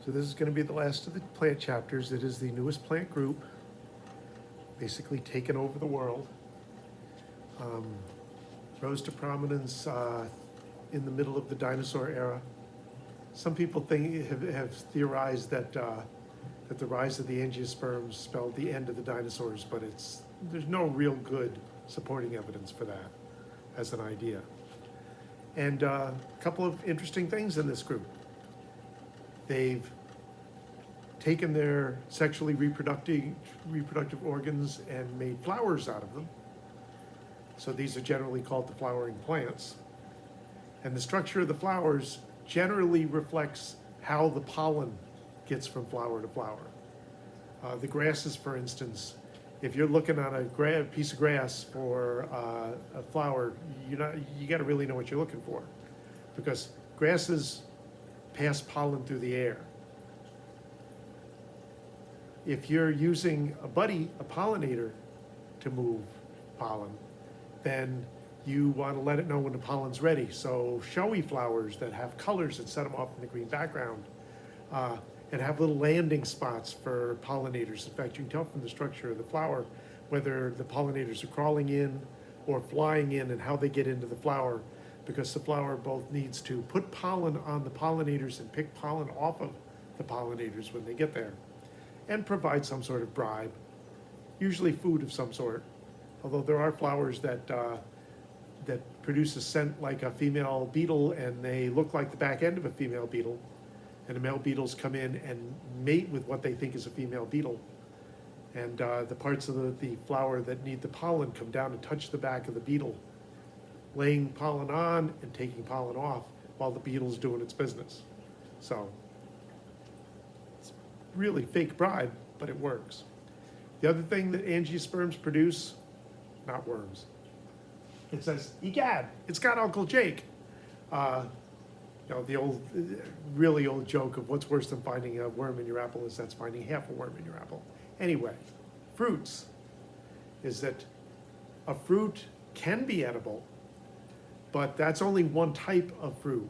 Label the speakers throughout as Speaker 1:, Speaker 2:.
Speaker 1: So this is going to be the last of the plant chapters. It is the newest plant group, basically taken over the world. Rose to prominence in the middle of the dinosaur era. Some people have theorized that the rise of the angiosperms spelled the end of the dinosaurs, but there's no real good supporting evidence for that as an idea. And a couple of interesting things in this group. They've taken their sexually reproductive organs and made flowers out of them. So these are generally called the flowering plants. And the structure of the flowers generally reflects how the pollen gets from flower to flower. The grasses, for instance, if you're looking on a piece of grass for a flower, you got to really know what you're looking for, because grasses pass pollen through the air. If you're using a pollinator to move pollen, then you want to let it know when the pollen's ready. So showy flowers that have colors that set them off in the green background and have little landing spots for pollinators. In fact, you can tell from the structure of the flower whether the pollinators are crawling in or flying in and how they get into the flower, because the flower both needs to put pollen on the pollinators and pick pollen off of the pollinators when they get there, and provide some sort of bribe, usually food of some sort. Although there are flowers that produce a scent like a female beetle, and they look like the back end of a female beetle, and the male beetles come in and mate with what they think is a female beetle. And the parts of the flower that need the pollen come down and touch the back of the beetle, laying pollen on and taking pollen off while the beetle's doing its business. So it's really fake bribe, but it works. The other thing that angiosperms produce, not worms. It says, egad, it's got Uncle Jake. The old, really old joke of what's worse than finding a worm in your apple is that's finding half a worm in your apple. Anyway, fruits is that a fruit can be edible, but that's only one type of fruit.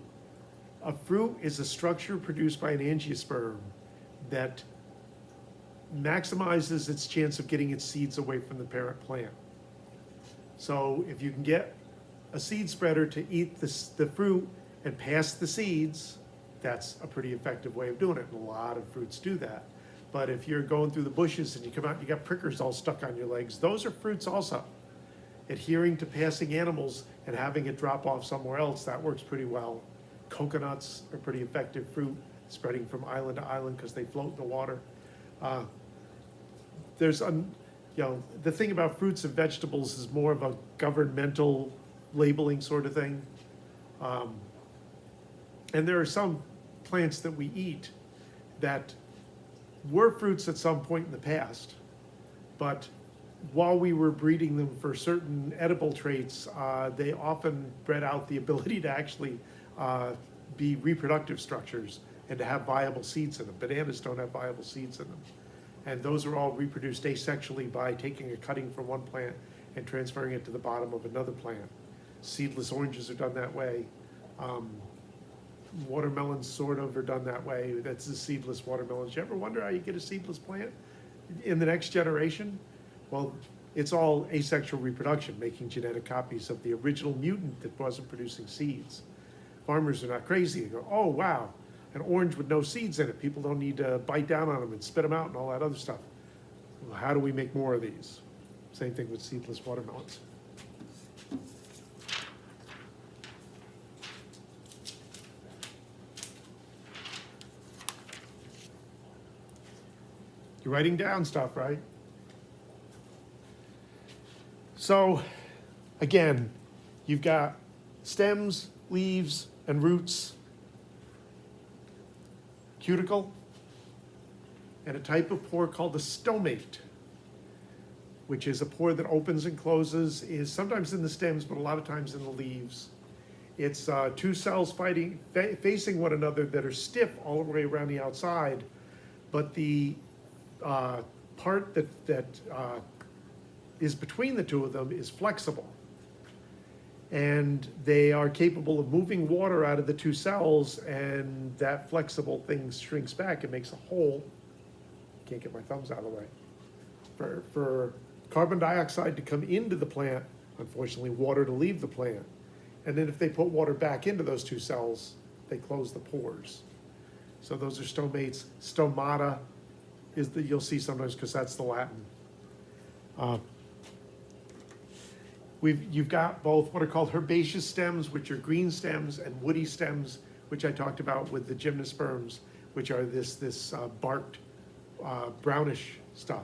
Speaker 1: A fruit is a structure produced by an angiosperm that maximizes its chance of getting its seeds away from the parent plant. So if you can get a seed spreader to eat the fruit and pass the seeds, that's a pretty effective way of doing it. And a lot of fruits do that. But if you're going through the bushes and you come out and you got prickers all stuck on your legs, those are fruits also. Adhering to passing animals and having it drop off somewhere else, that works pretty well. Coconuts are pretty effective fruit, spreading from island to island because they float in the water. The thing about fruits and vegetables is more of a governmental labeling sort of thing. And there are some plants that we eat that were fruits at some point in the past, but while we were breeding them for certain edible traits, they often bred out the ability to actually be reproductive structures and to have viable seeds in them. Bananas don't have viable seeds in them. And those are all reproduced asexually by taking a cutting from one plant and transferring it to the bottom of another plant. Seedless oranges are done that way. Watermelons sort of are done that way. That's the seedless watermelons. You ever wonder how you get a seedless plant in the next generation? Well, it's all asexual reproduction, making genetic copies of the original mutant that wasn't producing seeds. Farmers are not crazy. They go, oh, wow, an orange with no seeds in it. People don't need to bite down on them and spit them out and all that other stuff. Well, how do we make more of these? Same thing with seedless watermelons. You're writing down stuff, right? So, again, you've got stems, leaves, and roots, cuticle, and a type of pore called a stomate, which is a pore that opens and closes, is sometimes in the stems, but a lot of times in the leaves. It's two cells facing one another that are stiff all the way around the outside, but the part that is between the two of them is flexible. And they are capable of moving water out of the two cells, and that flexible thing shrinks back and makes a hole. Can't get my thumbs out of the way. For carbon dioxide to come into the plant, unfortunately, water to leave the plant. And then if they put water back into those two cells, they close the pores. So those are stomates. Stomata is the, you'll see sometimes because that's the Latin. You've got both what are called herbaceous stems, which are green stems, and woody stems, which I talked about with the gymnosperms, which are this barked brownish stuff.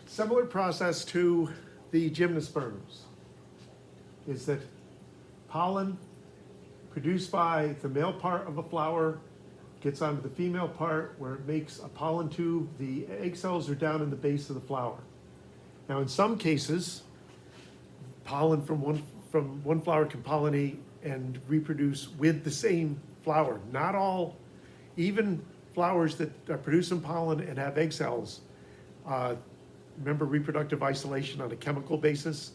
Speaker 1: Similar process to the gymnosperms is that pollen produced by the male part of a flower gets onto the female part where it makes a pollen tube. The egg cells are down in the base of the flower. Now, in some cases, pollen from one flower can pollinate and reproduce with the same flower. Not all, even flowers that are producing pollen and have egg cells, remember, reproductive isolation on a chemical basis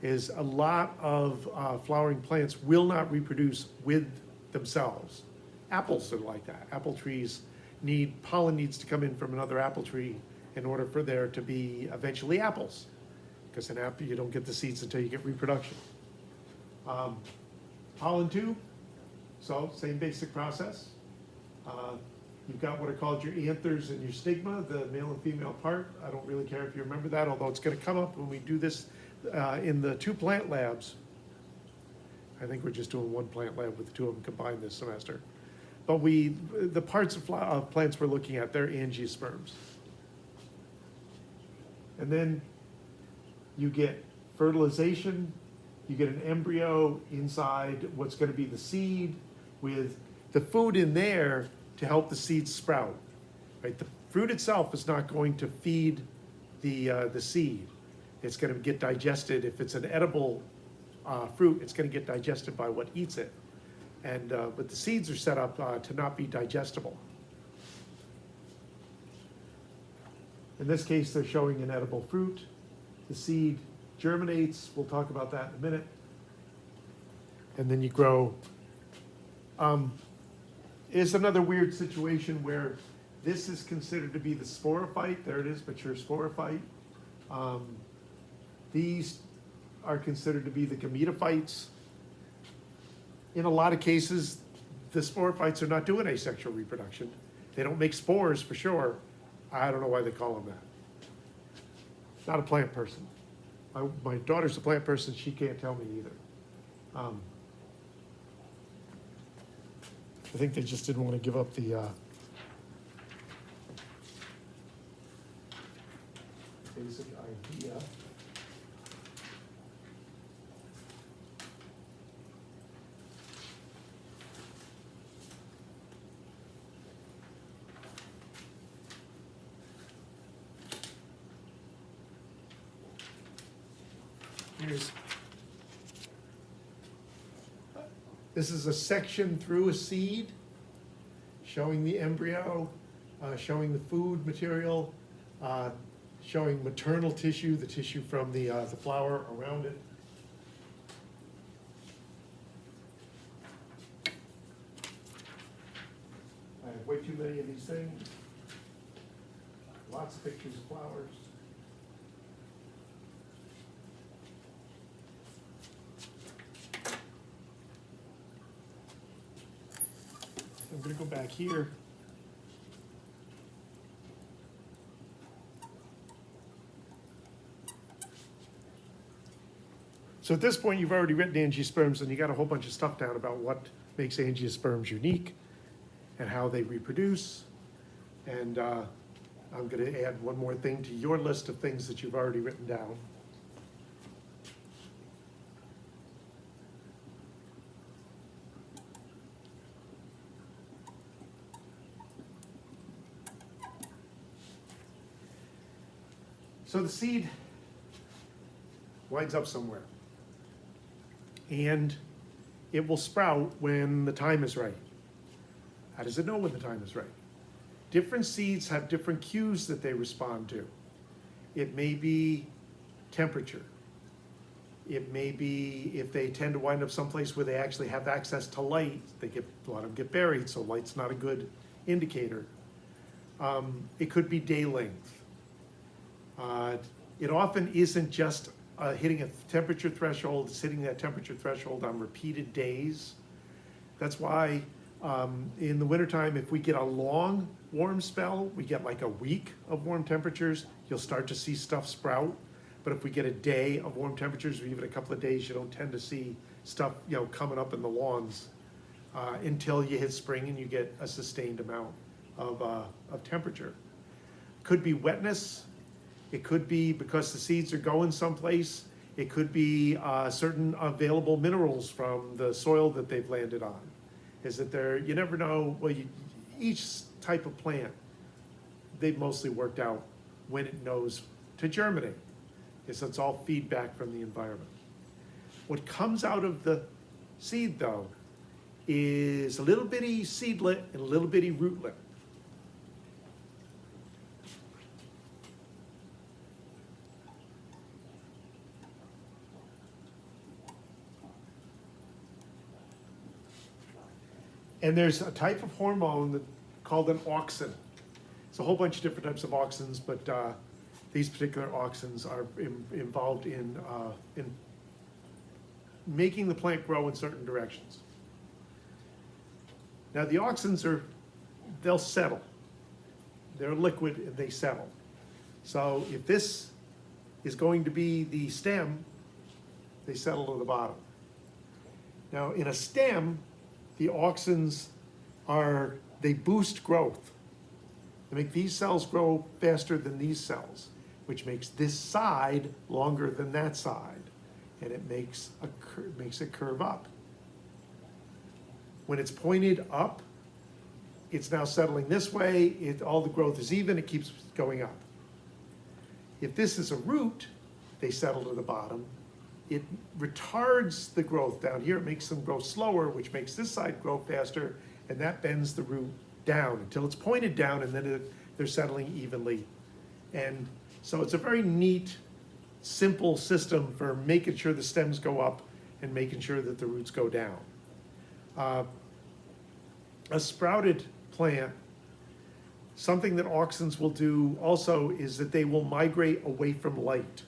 Speaker 1: is a lot of flowering plants will not reproduce with themselves. Apples are like that. Apple trees pollen needs to come in from another apple tree in order for there to be eventually apples. Because an apple, you don't get the seeds until you get reproduction. Pollen tube, so same basic process. You've got what are called your anthers and your stigma, the male and female part. I don't really care if you remember that, although it's going to come up when we do this in the 2 plant labs. I think we're just doing 1 plant lab with the 2 of them combined this semester. But the parts of plants we're looking at, they're angiosperms. And then you get fertilization, you get an embryo inside what's going to be the seed with the food in there to help the seeds sprout, right? The fruit itself is not going to feed the seed. It's going to get digested. If it's an edible fruit, it's going to get digested by what eats it. And but the seeds are set up to not be digestible. In this case, they're showing an edible fruit. The seed germinates. We'll talk about that in a minute. And then you grow. Is another weird situation where this is considered to be the sporophyte. There it is, mature sporophyte. These are considered to be the gametophytes. In a lot of cases, the sporophytes are not doing asexual reproduction. They don't make spores for sure. I don't know why they call them that. Not a plant person. My daughter's a plant person. She can't tell me either. I think they just didn't want to give up the basic idea. This is a section through a seed, showing the embryo, showing the food material, showing maternal tissue, the tissue from the flower around it. I have way too many of these things. Lots of pictures of flowers. I'm going to go back here. So at this point, you've already written angiosperms, and you got a whole bunch of stuff down about what makes angiosperms unique and how they reproduce. And I'm going to add one more thing to your list of things that you've already written down. So the seed winds up somewhere, and it will sprout when the time is right. How does it know when the time is right? Different seeds have different cues that they respond to. It may be temperature. It may be if they tend to wind up someplace where they actually have access to light, a lot of them get buried, so light's not a good indicator. It could be day length. It often isn't just hitting a temperature threshold, it's hitting that temperature threshold on repeated days. That's why in the wintertime, if we get a long warm spell, we get like a week of warm temperatures, you'll start to see stuff sprout. But if we get a day of warm temperatures or even a couple of days, you don't tend to see stuff, coming up in the lawns until you hit spring and you get a sustained amount of temperature. Could be wetness. It could be because the seeds are going someplace. It could be certain available minerals from the soil that they've landed on. Is that you never know, each type of plant, they've mostly worked out when it knows to germinate. So it's all feedback from the environment. What comes out of the seed, though, is a little bitty seedlet and a little bitty rootlet. And there's a type of hormone called an auxin. It's a whole bunch of different types of auxins, but these particular auxins are involved in making the plant grow in certain directions. Now the auxins they'll settle. They're liquid and they settle. So if this is going to be the stem, they settle to the bottom. Now in a stem, the auxins they boost growth. They make these cells grow faster than these cells, which makes this side longer than that side, and it makes it curve up. When it's pointed up, it's now settling this way. All the growth is even. It keeps going up. If this is a root, they settle to the bottom. It retards the growth down here. It makes them grow slower, which makes this side grow faster, and that bends the root down until it's pointed down, and then they're settling evenly. And so it's a very neat, simple system for making sure the stems go up and making sure that the roots go down. A sprouted plant, something that auxins will do also is that they will migrate away from light.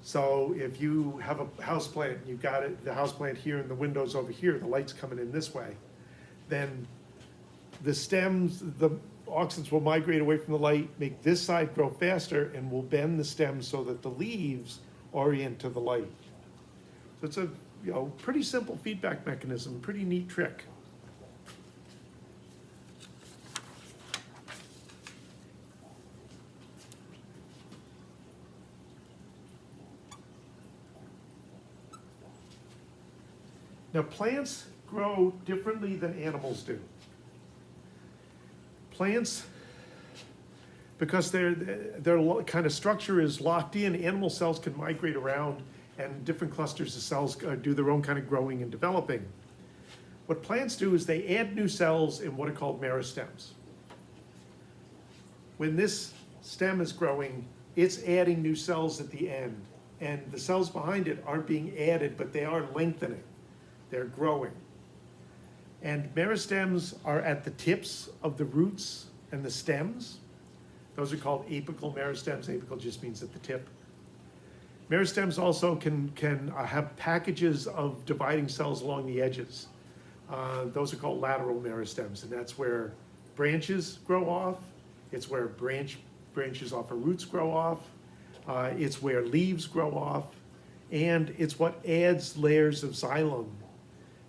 Speaker 1: So if you have a house plant, you've got the house plant here and the windows over here, the light's coming in this way, then the stems, the auxins will migrate away from the light, make this side grow faster, and will bend the stems so that the leaves orient to the light. So it's a pretty simple feedback mechanism, pretty neat trick. Now plants grow differently than animals do. Plants, because their kind of structure is locked in, animal cells can migrate around and different clusters of cells do their own kind of growing and developing. What plants do is they add new cells in what are called meristems. When this stem is growing, it's adding new cells at the end, and the cells behind it aren't being added, but they are lengthening. They're growing. And meristems are at the tips of the roots and the stems. Those are called apical meristems. Apical just means at the tip. Meristems also can have packages of dividing cells along the edges. Those are called lateral meristems, and that's where branches grow off. It's where branches off of roots grow off. It's where leaves grow off. And it's what adds layers of xylem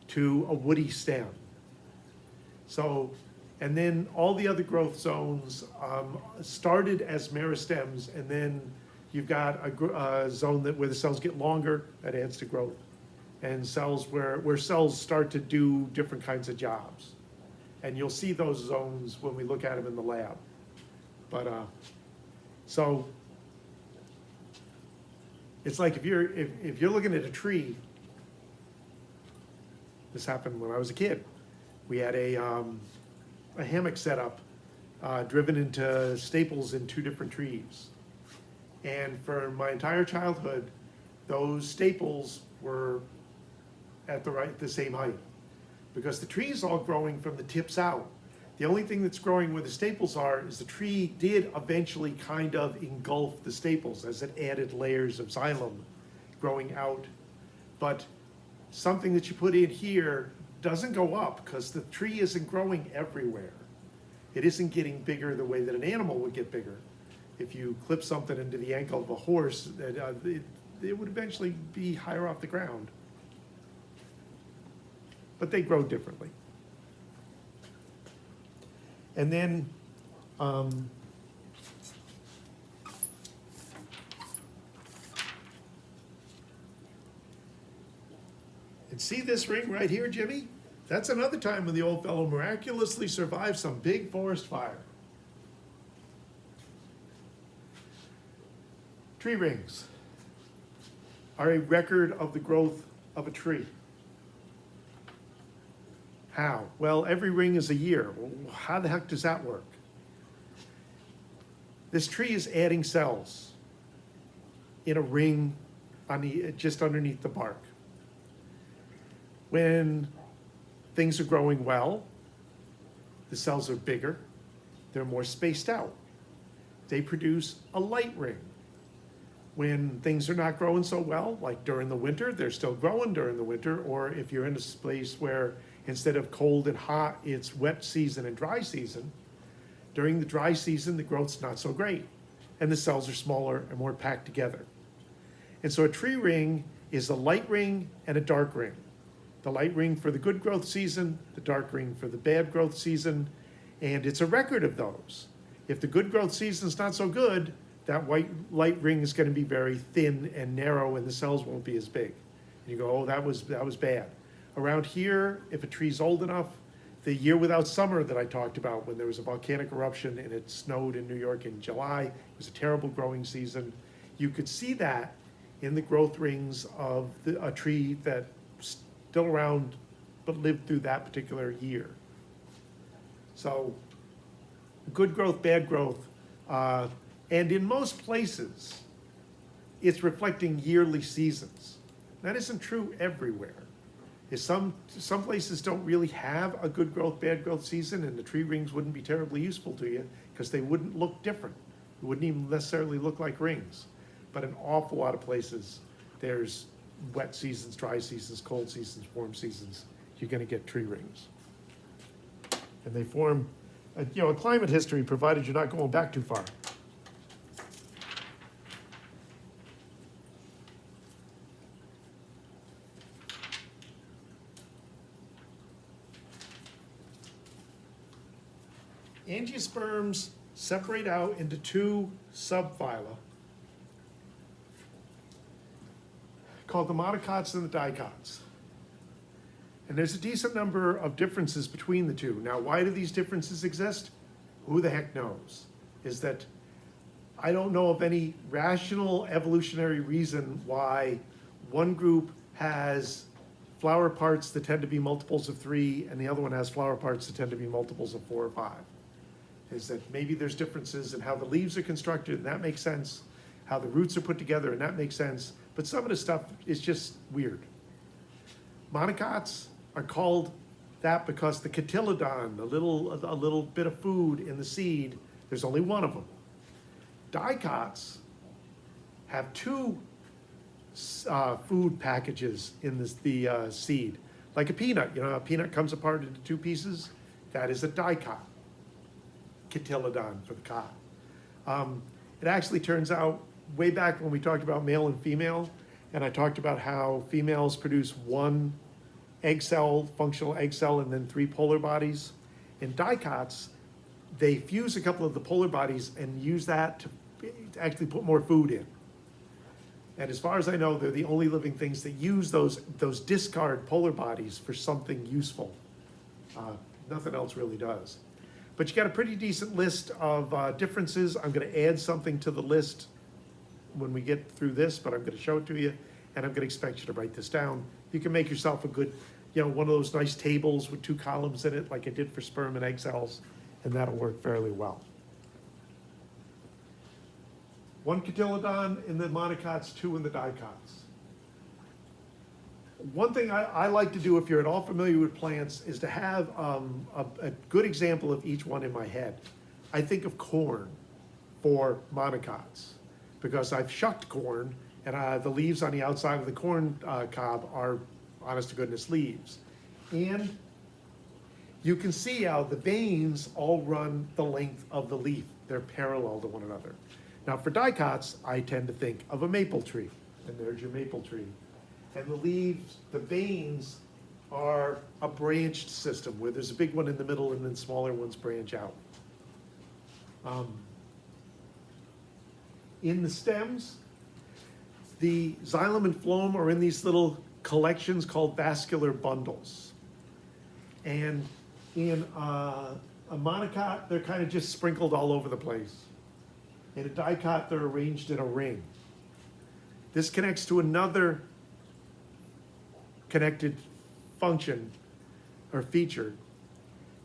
Speaker 1: to a woody stem. So, and then all the other growth zones started as meristems, and then you've got a zone where the cells get longer, that adds to growth, and cells where cells start to do different kinds of jobs. And you'll see those zones when we look at them in the lab. But so It's like if you're looking at a tree. This happened when I was a kid. We had a hammock set up, driven into staples in 2 different trees. And for my entire childhood, those staples were at the same height, because the tree is all growing from the tips out. The only thing that's growing where the staples are is the tree did eventually kind of engulf the staples as it added layers of xylem growing out. But something that you put in here doesn't go up because the tree isn't growing everywhere. It isn't getting bigger the way that an animal would get bigger. If you clip something into the ankle of a horse, it would eventually be higher off the ground. But they grow differently. And then and see this ring right here, Jimmy? That's another time when the old fellow miraculously survived some big forest fire. Tree rings are a record of the growth of a tree. How? Well, every ring is a year. How the heck does that work? This tree is adding cells in a ring just underneath the bark. When things are growing well, the cells are bigger, they're more spaced out. They produce a light ring. When things are not growing so well, like during the winter, they're still growing during the winter, or if you're in a place where instead of cold and hot, it's wet season and dry season, during the dry season, the growth's not so great, and the cells are smaller and more packed together. And so a tree ring is a light ring and a dark ring. The light ring for the good growth season, the dark ring for the bad growth season, and it's a record of those. If the good growth season's not so good, that white light ring is going to be very thin and narrow, and the cells won't be as big. And you go, oh, that was bad. Around here, if a tree's old enough, the year without summer that I talked about, when there was a volcanic eruption and it snowed in New York in July, it was a terrible growing season. You could see that in the growth rings of a tree that's still around but lived through that particular year. So good growth, bad growth, and in most places, it's reflecting yearly seasons. That isn't true everywhere. Some places don't really have a good growth, bad growth season, and the tree rings wouldn't be terribly useful to you because they wouldn't look different. It wouldn't even necessarily look like rings. But an awful lot of places, there's wet seasons, dry seasons, cold seasons, warm seasons. You're going to get tree rings. And they form, a climate history, provided you're not going back too far. Angiosperms separate out into 2 subphyla called the monocots and the dicots. And there's a decent number of differences between the two. Now, why do these differences exist? Who the heck knows? Is that I don't know of any rational evolutionary reason why one group has flower parts that tend to be multiples of 3 and the other one has flower parts that tend to be multiples of 4 or 5. Is that maybe there's differences in how the leaves are constructed, and that makes sense, how the roots are put together, and that makes sense, but some of the stuff is just weird. Monocots are called that because the cotyledon, a little bit of food in the seed, there's only one of them. Dicots have 2 food packages in the seed. Like a peanut, a peanut comes apart into 2 pieces, that is a dicot. Cotyledon for the cot. It actually turns out, way back when we talked about male and female, and I talked about how females produce 1 egg cell, functional egg cell, and then 3 polar bodies. In dicots, they fuse a couple of the polar bodies and use that to actually put more food in. And as far as I know, they're the only living things that use those discard polar bodies for something useful. Nothing else really does. But you got a pretty decent list of differences. I'm going to add something to the list when we get through this, but I'm gonna show it to you, and I'm gonna expect you to write this down. You can make yourself a good, one of those nice tables with 2 columns in it, like I did for sperm and egg cells, and that'll work fairly well. 1 cotyledon in the monocots, 2 in the dicots. One thing I like to do, if you're at all familiar with plants, is to have a good example of each one in my head. I think of corn for monocots, because I've shucked corn, and the leaves on the outside of the corn cob are honest to goodness leaves. And you can see how the veins all run the length of the leaf. They're parallel to one another. Now for dicots, I tend to think of a maple tree, and there's your maple tree. And the leaves, the veins are a branched system where there's a big one in the middle and then smaller ones branch out. In the stems, the xylem and phloem are in these little collections called vascular bundles. And in a monocot, they're kind of just sprinkled all over the place. In a dicot, they're arranged in a ring. This connects to another connected function or feature.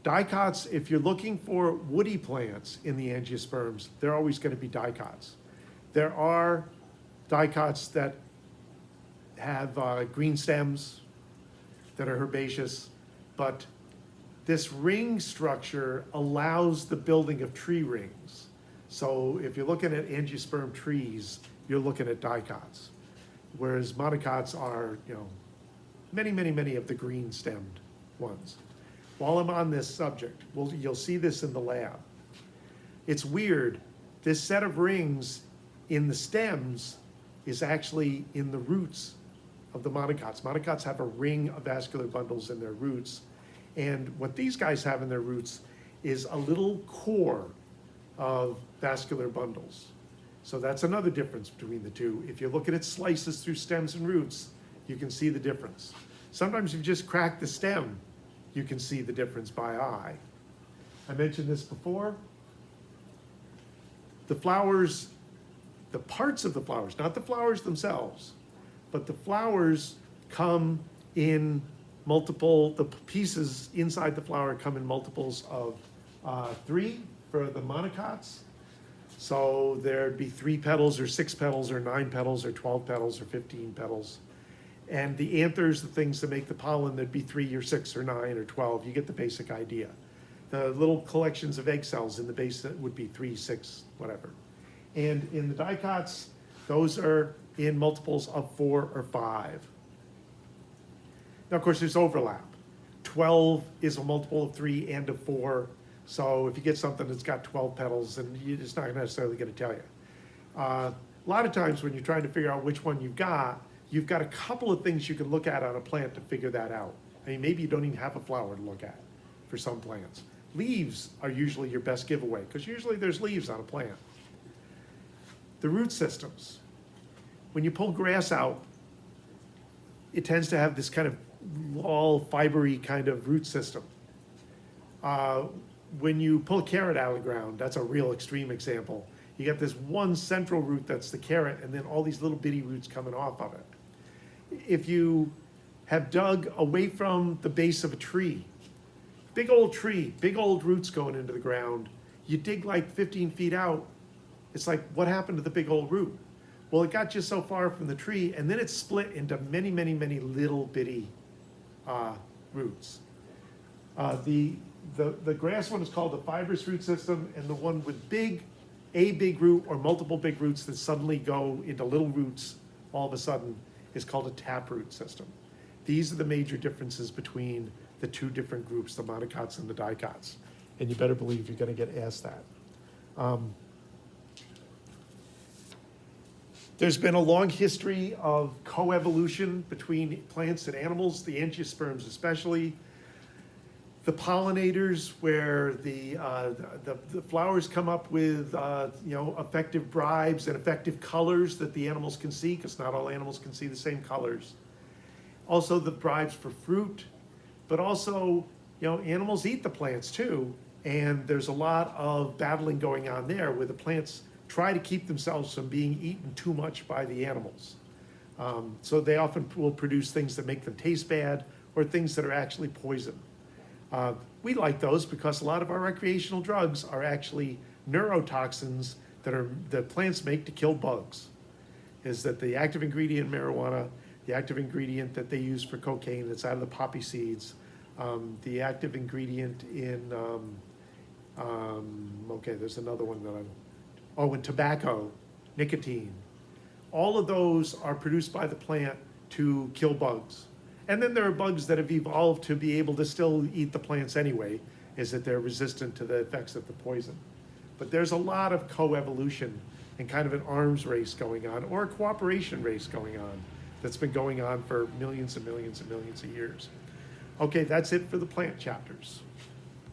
Speaker 1: Dicots, if you're looking for woody plants in the angiosperms, they're always going to be dicots. There are dicots that have green stems that are herbaceous, but this ring structure allows the building of tree rings. So if you're looking at angiosperm trees, you're looking at dicots, whereas monocots are, many of the green stemmed ones. While I'm on this subject, you'll see this in the lab. It's weird. This set of rings in the stems is actually in the roots of the monocots. Monocots have a ring of vascular bundles in their roots. And what these guys have in their roots is a little core of vascular bundles. So that's another difference between the two. If you're looking at slices through stems and roots, you can see the difference. Sometimes if you just crack the stem, you can see the difference by eye. I mentioned this before. The flowers, the parts of the flowers, not the flowers themselves, but the flowers come in the pieces inside the flower come in multiples of 3 for the monocots. So there'd be 3 petals or 6 petals or 9 petals or 12 petals or 15 petals. And the anthers, the things that make the pollen, there'd be 3 or 6 or 9 or 12. You get the basic idea. The little collections of egg cells in the base that would be 3, 6, whatever. And in the dicots, those are in multiples of 4 or 5. Now, of course, there's overlap. 12 is a multiple of 3 and of 4. So if you get something that's got 12 petals, and it's not necessarily going to tell you. A lot of times when you're trying to figure out which one you've got a couple of things you can look at on a plant to figure that out. I mean, maybe you don't even have a flower to look at for some plants. Leaves are usually your best giveaway, because usually there's leaves on a plant. The root systems. When you pull grass out, it tends to have this kind of all fibery kind of root system. When you pull a carrot out of the ground, that's a real extreme example. You get this one central root that's the carrot, and then all these little bitty roots coming off of it. If you have dug away from the base of a tree, big old tree, big old roots going into the ground, you dig like 15 feet out, it's like, what happened to the big old root? Well, it got just so far from the tree, and then it split into many little bitty roots. The grass one is called the fibrous root system, and the one with a big root or multiple big roots that suddenly go into little roots all of a sudden is called a taproot system. These are the major differences between the 2 different groups, the monocots and the dicots. And you better believe you're going to get asked that. There's been a long history of coevolution between plants and animals, the angiosperms especially. The pollinators, where the flowers come up with effective bribes and effective colors that the animals can see, because not all animals can see the same colors. Also the bribes for fruit, but also animals eat the plants too, and there's a lot of battling going on there where the plants try to keep themselves from being eaten too much by the animals. So they often will produce things that make them taste bad or things that are actually poison. We like those because a lot of our recreational drugs are actually neurotoxins that plants make to kill bugs. Is that the active ingredient in marijuana, the active ingredient that they use for cocaine that's out of the poppy seeds, the active ingredient in, okay, there's another one that in tobacco, nicotine. All of those are produced by the plant to kill bugs. And then there are bugs that have evolved to be able to still eat the plants anyway, is that they're resistant to the effects of the poison. But there's a lot of coevolution and kind of an arms race going on, or a cooperation race going on, that's been going on for millions and millions and millions of years. Okay, that's it for the plant chapters.